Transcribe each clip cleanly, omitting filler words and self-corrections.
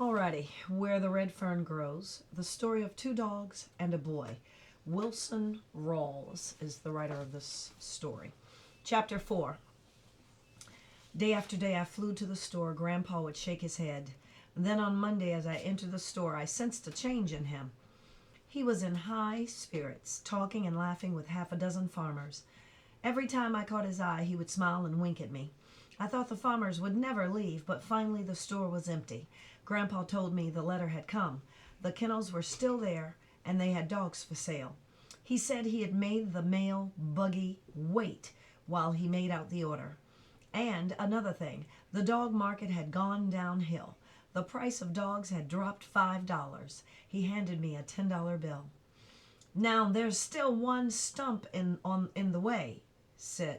Alrighty, Where the Red Fern Grows, the story of two dogs and a boy. Wilson Rawls is the writer of this story. Chapter 4. Day after day I flew to the store. Grandpa would shake his head. Then on Monday as I entered the store, I sensed a change in him. He was in high spirits, talking and laughing with half a dozen farmers. Every time I caught his eye, he would smile and wink at me. I thought the farmers would never leave, but finally the store was empty. Grandpa told me the letter had come. The kennels were still there, and they had dogs for sale. He said he had made the mail buggy wait while he made out the order. And another thing, the dog market had gone downhill. The price of dogs had dropped $5. He handed me a $10 bill. Now there's still one stump in the way,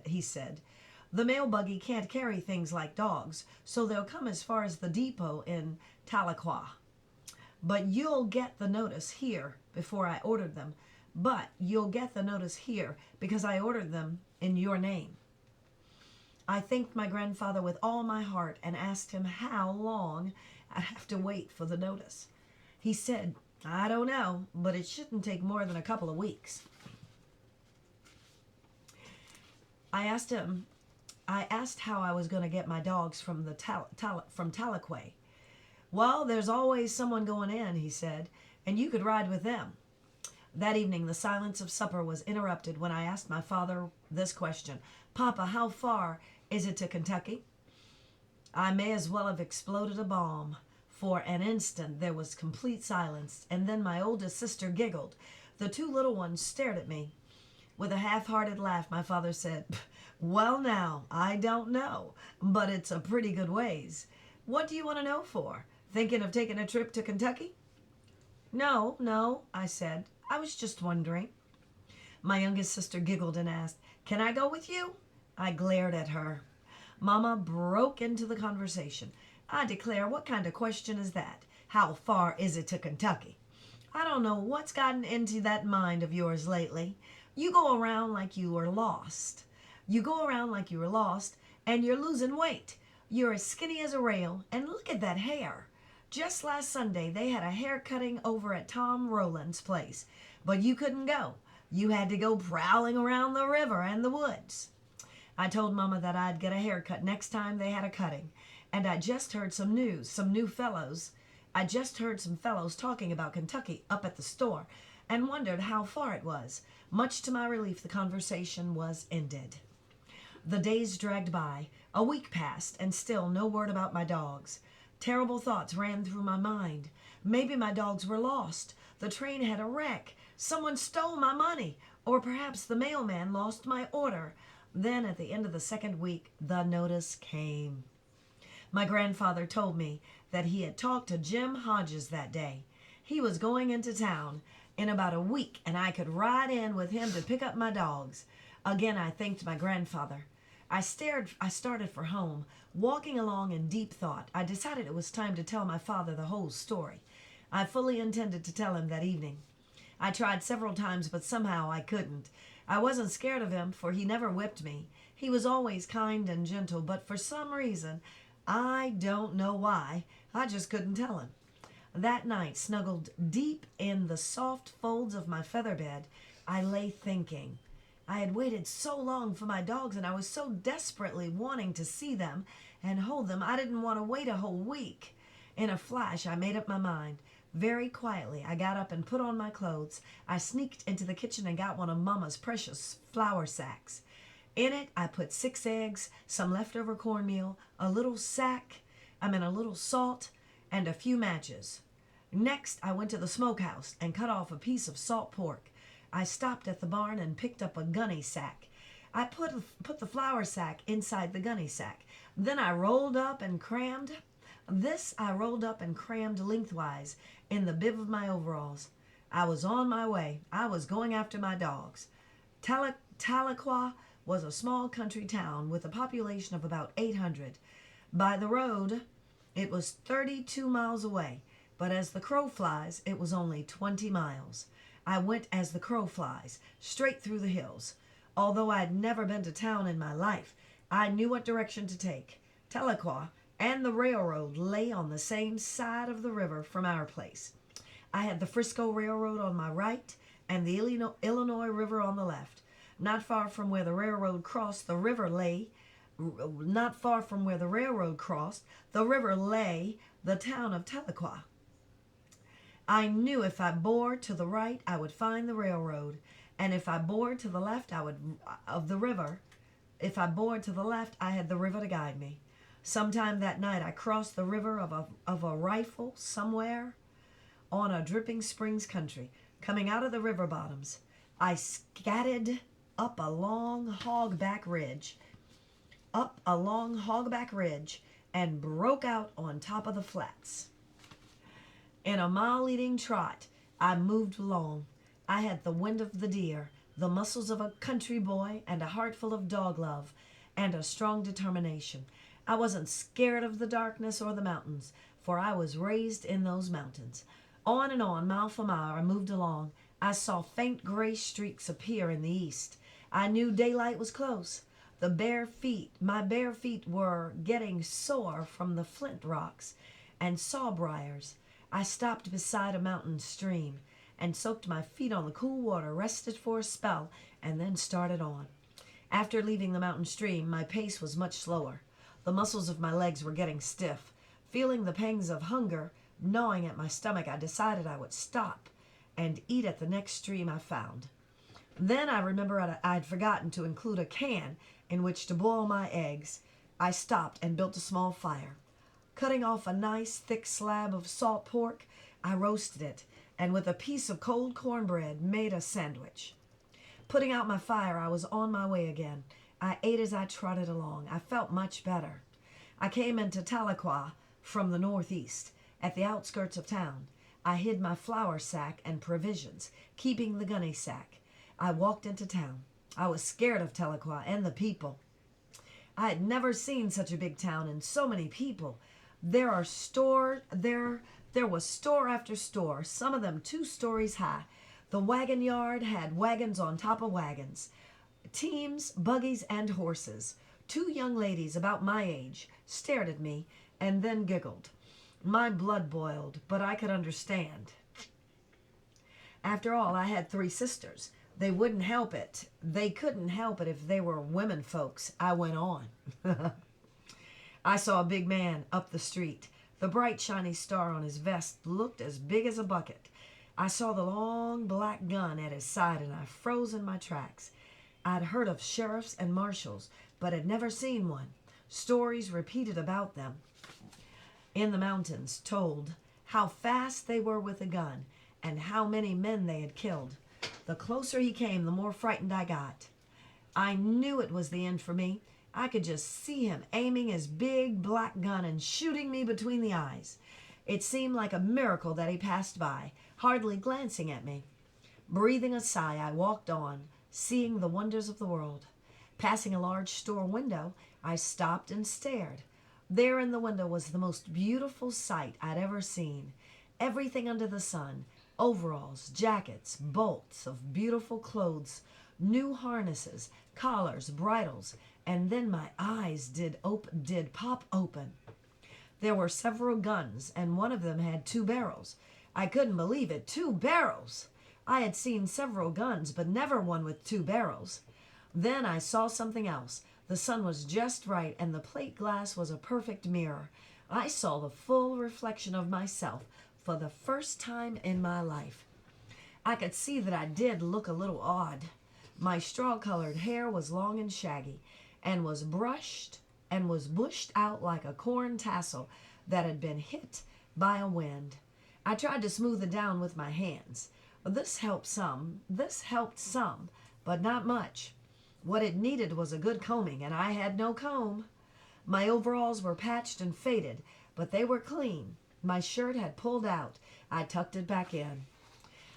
he said. The mail buggy can't carry things like dogs, so they'll come as far as the depot in Tahlequah. But you'll get the notice here before I ordered them. But you'll get the notice here because I ordered them in your name. I thanked my grandfather with all my heart and asked him how long I'd have to wait for the notice. He said, I don't know, but it shouldn't take more than a couple of weeks. I asked how I was going to get my dogs from from Tahlequah. Well, there's always someone going in, he said, and you could ride with them. That evening, the silence of supper was interrupted when I asked my father this question. Papa, how far is it to Kentucky? I may as well have exploded a bomb. For an instant, there was complete silence, and then my oldest sister giggled. The two little ones stared at me. With a half-hearted laugh, my father said, Well now, I don't know, but it's a pretty good ways. What do you want to know for? Thinking of taking a trip to Kentucky? No, I said. I was just wondering. My youngest sister giggled and asked, Can I go with you? I glared at her. Mama broke into the conversation. I declare, what kind of question is that? How far is it to Kentucky? I don't know what's gotten into that mind of yours lately. You go around like you were lost. And you're losing weight. You're as skinny as a rail, and look at that hair. Just last Sunday, they had a hair cutting over at Tom Rowland's place, but you couldn't go. You had to go prowling around the river and the woods. I told Mama that I'd get a haircut next time they had a cutting, and I just heard some fellows talking about Kentucky up at the store, and wondered how far it was. Much to my relief, the conversation was ended. The days dragged by. A week passed, and still no word about my dogs. Terrible thoughts ran through my mind. Maybe my dogs were lost. The train had a wreck. Someone stole my money. Or perhaps the mailman lost my order. Then at the end of the second week, the notice came. My grandfather told me that he had talked to Jim Hodges that day. He was going into town in about a week, and I could ride in with him to pick up my dogs. Again, I thanked my grandfather. I started for home, walking along in deep thought. I decided it was time to tell my father the whole story. I fully intended to tell him that evening. I tried several times, but somehow I couldn't. I wasn't scared of him, for he never whipped me. He was always kind and gentle, but for some reason, I don't know why, I just couldn't tell him. That night, snuggled deep in the soft folds of my feather bed, I lay thinking. I had waited so long for my dogs, and I was so desperately wanting to see them and hold them, I didn't want to wait a whole week. In a flash, I made up my mind. Very quietly, I got up and put on my clothes. I sneaked into the kitchen and got one of Mama's precious flour sacks. In it, I put 6 eggs, some leftover cornmeal, a little salt, and a few matches. Next, I went to the smokehouse and cut off a piece of salt pork. I stopped at the barn and picked up a gunny sack. I put the flour sack inside the gunny sack. Then I rolled up and crammed lengthwise in the bib of my overalls. I was on my way. I was going after my dogs. Tahlequah was a small country town with a population of about 800. By the road, it was 32 miles away, but as the crow flies, it was only 20 miles. I went as the crow flies, straight through the hills. Although I had never been to town in my life, I knew what direction to take. Tahlequah and the railroad lay on the same side of the river from our place. I had the Frisco Railroad on my right and the Illinois River on the left. Not far from where the railroad crossed, the river lay not far from where the railroad crossed, the river lay the town of Tahlequah. I knew if I bore to the right, I would find the railroad, and if I bore to the left, I had the river to guide me. Sometime that night, I crossed the river of a rifle somewhere on a dripping springs country. Coming out of the river bottoms, I scadded up a long hogback ridge, and broke out on top of the flats. In a mile-leading trot, I moved along. I had the wind of the deer, the muscles of a country boy, and a heart full of dog love, and a strong determination. I wasn't scared of the darkness or the mountains, for I was raised in those mountains. On and on, mile for mile, I moved along. I saw faint gray streaks appear in the east. I knew daylight was close. My bare feet were getting sore from the flint rocks and sawbriars. I stopped beside a mountain stream and soaked my feet on the cool water, rested for a spell, and then started on. After leaving the mountain stream, my pace was much slower. The muscles of my legs were getting stiff. Feeling the pangs of hunger gnawing at my stomach, I decided I would stop and eat at the next stream I found. Then I remembered I'd forgotten to include a can in which to boil my eggs. I stopped and built a small fire. Cutting off a nice thick slab of salt pork, I roasted it, and with a piece of cold cornbread made a sandwich. Putting out my fire, I was on my way again. I ate as I trotted along. I felt much better. I came into Tahlequah from the northeast. At the outskirts of town, I hid my flour sack and provisions, keeping the gunny sack. I walked into town. I was scared of Tahlequah and the people. I had never seen such a big town and so many people. There was store after store, some of them 2 stories high. The wagon yard had wagons on top of wagons, teams, buggies, and horses. 2 young ladies about my age stared at me and then giggled. My blood boiled, but I could understand. After all, I had 3 sisters. They wouldn't help it. They couldn't help it if they were women folks. I went on. I saw a big man up the street. The bright shiny star on his vest looked as big as a bucket. I saw the long black gun at his side, and I froze in my tracks. I'd heard of sheriffs and marshals, but had never seen one. Stories repeated about them in the mountains told how fast they were with a gun and how many men they had killed. The closer he came, the more frightened I got. I knew it was the end for me. I could just see him aiming his big black gun and shooting me between the eyes. It seemed like a miracle that he passed by, hardly glancing at me. Breathing a sigh, I walked on, seeing the wonders of the world. Passing a large store window, I stopped and stared. There in the window was the most beautiful sight I'd ever seen. Everything under the sun, overalls, jackets, bolts of beautiful clothes, new harnesses, collars, bridles, and then my eyes did pop open. There were several guns, and one of them had 2 barrels. I couldn't believe it, 2 barrels! I had seen several guns, but never one with 2 barrels. Then I saw something else. The sun was just right, and the plate glass was a perfect mirror. I saw the full reflection of myself for the first time in my life. I could see that I did look a little odd. My straw-colored hair was long and shaggy, and was bushed out like a corn tassel that had been hit by a wind. I tried to smooth it down with my hands. This helped some, but not much. What it needed was a good combing, and I had no comb. My overalls were patched and faded, but they were clean. My shirt had pulled out. I tucked it back in.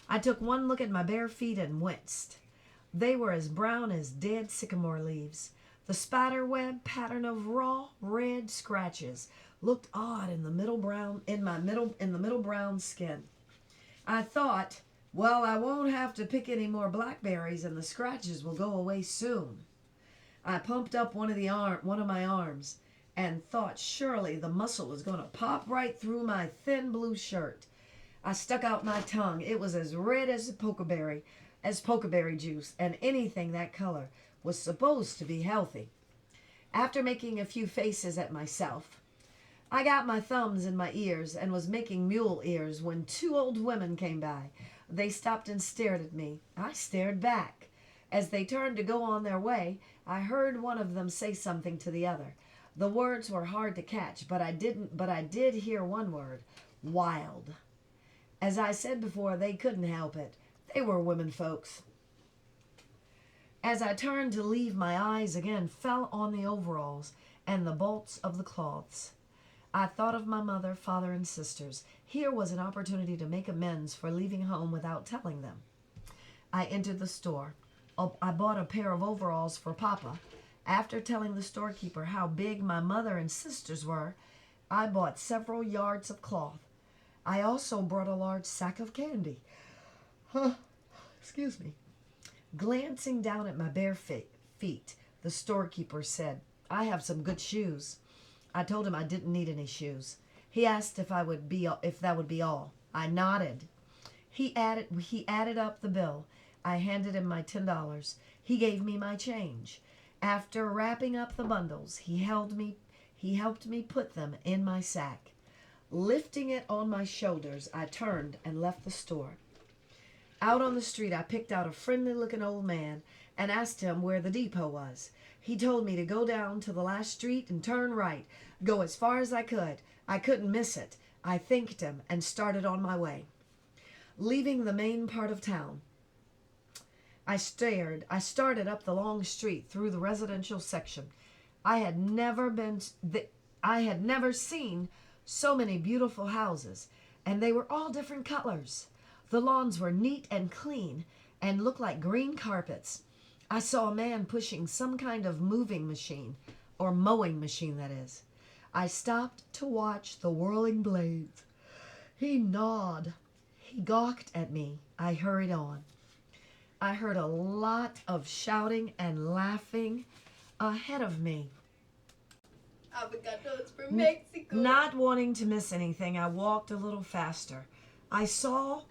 I took one look at my bare feet and winced. They were as brown as dead sycamore leaves. The spider web pattern of raw red scratches looked odd in the middle brown skin. I thought, well, I won't have to pick any more blackberries and the scratches will go away soon. I pumped up one of my arms and thought surely the muscle was going to pop right through my thin blue shirt. I stuck out my tongue. It was as red as pokeberry juice, and anything that color was supposed to be healthy. After making a few faces at myself, I got my thumbs in my ears and was making mule ears when two old women came by. They stopped and stared at me. I stared back. As they turned to go on their way, I heard one of them say something to the other. The words were hard to catch, but I did hear one word, wild. As I said before, they couldn't help it. They were women folks. As I turned to leave, my eyes again fell on the overalls and the bolts of the cloths. I thought of my mother, father, and sisters. Here was an opportunity to make amends for leaving home without telling them. I entered the store. I bought a pair of overalls for Papa. After telling the storekeeper how big my mother and sisters were, I bought several yards of cloth. I also brought a large sack of candy. Excuse me. Glancing down at my bare feet, the storekeeper said, "I have some good shoes." I told him I didn't need any shoes. He asked if that would be all. I nodded. He added up the bill. I handed him my $10. He gave me my change. After wrapping up the bundles, he helped me put them in my sack. Lifting it on my shoulders, I turned and left the store. Out on the street, I picked out a friendly-looking old man and asked him where the depot was. He told me to go down to the last street and turn right, go as far as I could. I couldn't miss it. I thanked him and started on my way. Leaving the main part of town, I started up the long street through the residential section. I had never seen so many beautiful houses, and they were all different colors. The lawns were neat and clean and looked like green carpets. I saw a man pushing some kind of moving machine, or mowing machine, that is. I stopped to watch the whirling blades. He gnawed. He gawked at me. I hurried on. I heard a lot of shouting and laughing ahead of me. Avocados from Mexico. Not wanting to miss anything, I walked a little faster. I saw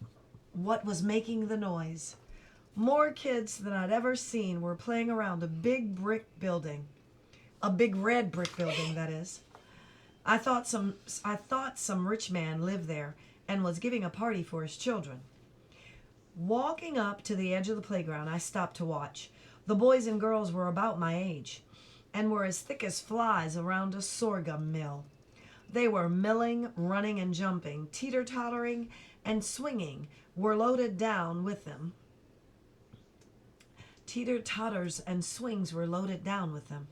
what was making the noise. More kids than I'd ever seen were playing around a big brick building. A big red brick building, that is. I thought some rich man lived there and was giving a party for his children. Walking up to the edge of the playground, I stopped to watch. The boys and girls were about my age and were as thick as flies around a sorghum mill. They were milling, running, and jumping, teeter-tottering, and swinging were loaded down with them. Teeter-totters and swings were loaded down with them.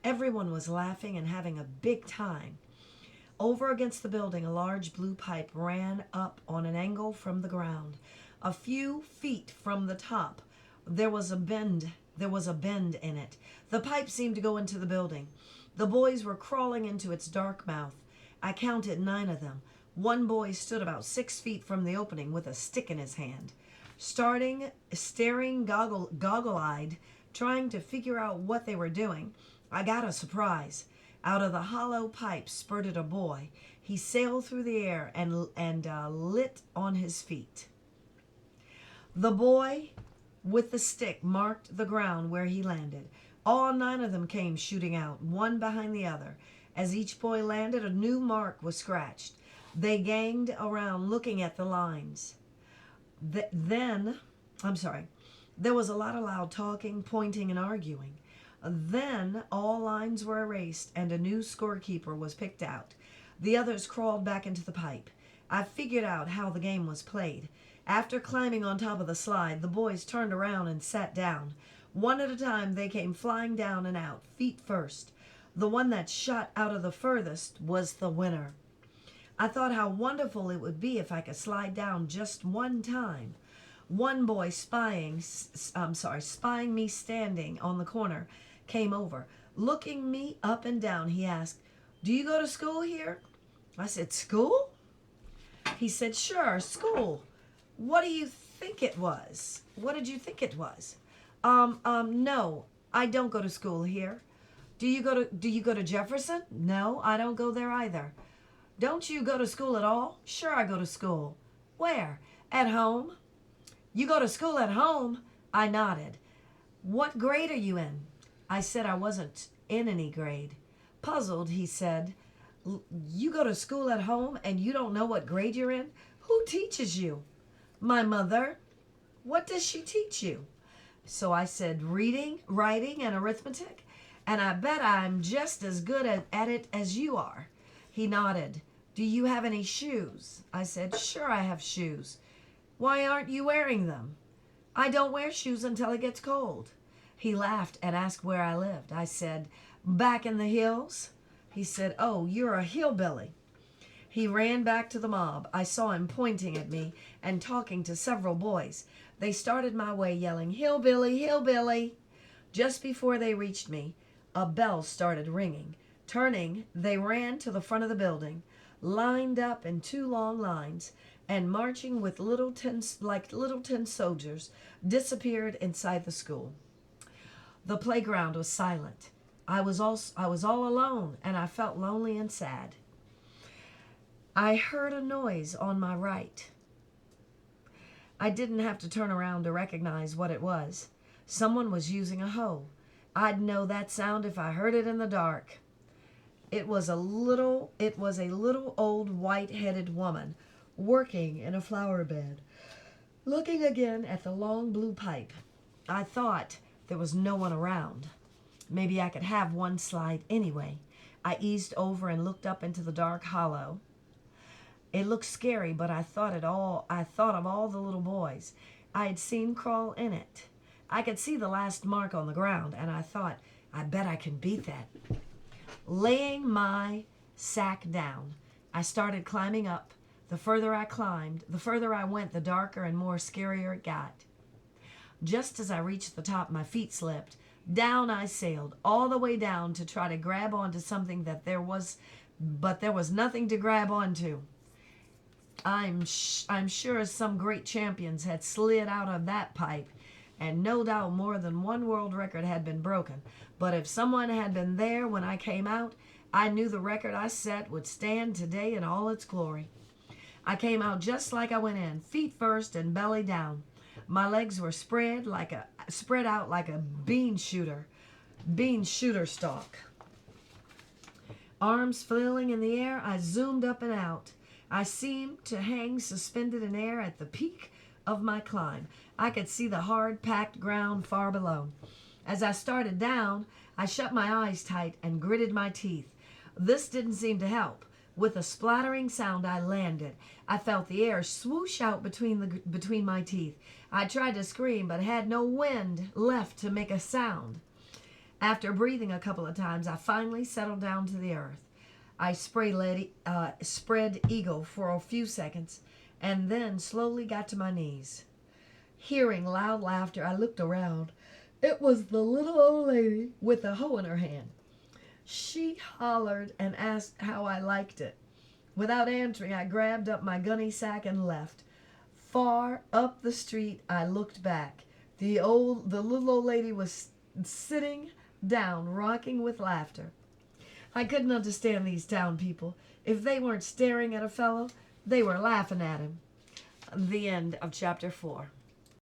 Everyone was laughing and having a big time. Over against the building, a large blue pipe ran up on an angle from the ground. A few feet from the top, there was a bend in it. The pipe seemed to go into the building. The boys were crawling into its dark mouth. I counted 9 of them. One boy stood about 6 feet from the opening with a stick in his hand. Staring goggle-eyed, trying to figure out what they were doing, I got a surprise. Out of the hollow pipe spurted a boy. He sailed through the air and lit on his feet. The boy with the stick marked the ground where he landed. All 9 of them came shooting out, one behind the other. As each boy landed, a new mark was scratched. They ganged around looking at the lines. There was a lot of loud talking, pointing, and arguing. Then all lines were erased and a new scorekeeper was picked out. The others crawled back into the pipe. I figured out how the game was played. After climbing on top of the slide, the boys turned around and sat down. One at a time, they came flying down and out, feet first. The one that shot out of the furthest was the winner. I thought how wonderful it would be if I could slide down just one time. One boy spying me standing on the corner came over. Looking me up and down, he asked, "Do you go to school here?" I said, "School?" He said, "Sure, school. What do you think it was? What did you think it was?" No, I don't go to school here. Do you go to Jefferson? No, I don't go there either. Don't you go to school at all? Sure, I go to school. Where? At home. You go to school at home? I nodded. What grade are you in? I said I wasn't in any grade. Puzzled, he said, You go to school at home and you don't know what grade you're in? Who teaches you? My mother. What does she teach you? So I said, reading, writing, and arithmetic, and I bet I'm just as good at it as you are. He nodded. Do you have any shoes? I said, sure, I have shoes. Why aren't you wearing them? I don't wear shoes until it gets cold. He laughed and asked where I lived. I said, back in the hills. He said, oh, you're a hillbilly. He ran back to the mob. I saw him pointing at me and talking to several boys. They started my way yelling, Hillbilly, Hillbilly. Just before they reached me, a bell started ringing. Turning, they ran to the front of the building, lined up in two long lines, and marching with little tin soldiers, disappeared inside the school. The playground was silent. I was all alone, and I felt lonely and sad. I heard a noise on my right. I didn't have to turn around to recognize what it was. Someone was using a hoe. I'd know that sound if I heard it in the dark. It was a little old white-headed woman working in a flower bed, looking again at the long blue pipe. I thought there was no one around. Maybe I could have one slide anyway. I eased over and looked up into the dark hollow. It looked scary, but I thought of all the little boys I had seen crawl in it. I could see the last mark on the ground, and I thought, I bet I can beat that. Laying my sack down, I started climbing up. The further I climbed, the further I went, the darker and more scarier it got. Just as I reached the top, my feet slipped. Down I sailed, all the way down to try to grab onto something but there was nothing to grab onto. I'm sure some great champions had slid out of that pipe, and no doubt more than one world record had been broken. But if someone had been there when I came out, I knew the record I set would stand today in all its glory. I came out just like I went in, feet first and belly down. My legs were spread out like a bean shooter stalk. Arms flailing in the air, I zoomed up and out. I seemed to hang suspended in air at the peak of my climb. I could see the hard, packed ground far below. As I started down, I shut my eyes tight and gritted my teeth. This didn't seem to help. With a splattering sound, I landed. I felt the air swoosh out between my teeth. I tried to scream, but had no wind left to make a sound. After breathing a couple of times, I finally settled down to the earth. I spread eagle for a few seconds, and then slowly got to my knees. Hearing loud laughter, I looked around. It was the little old lady with a hoe in her hand. She hollered and asked how I liked it. Without answering, I grabbed up my gunny sack and left. Far up the street, I looked back. The little old lady was sitting down, rocking with laughter. I couldn't understand these town people. If they weren't staring at a fellow, they were laughing at him. The end of chapter 4.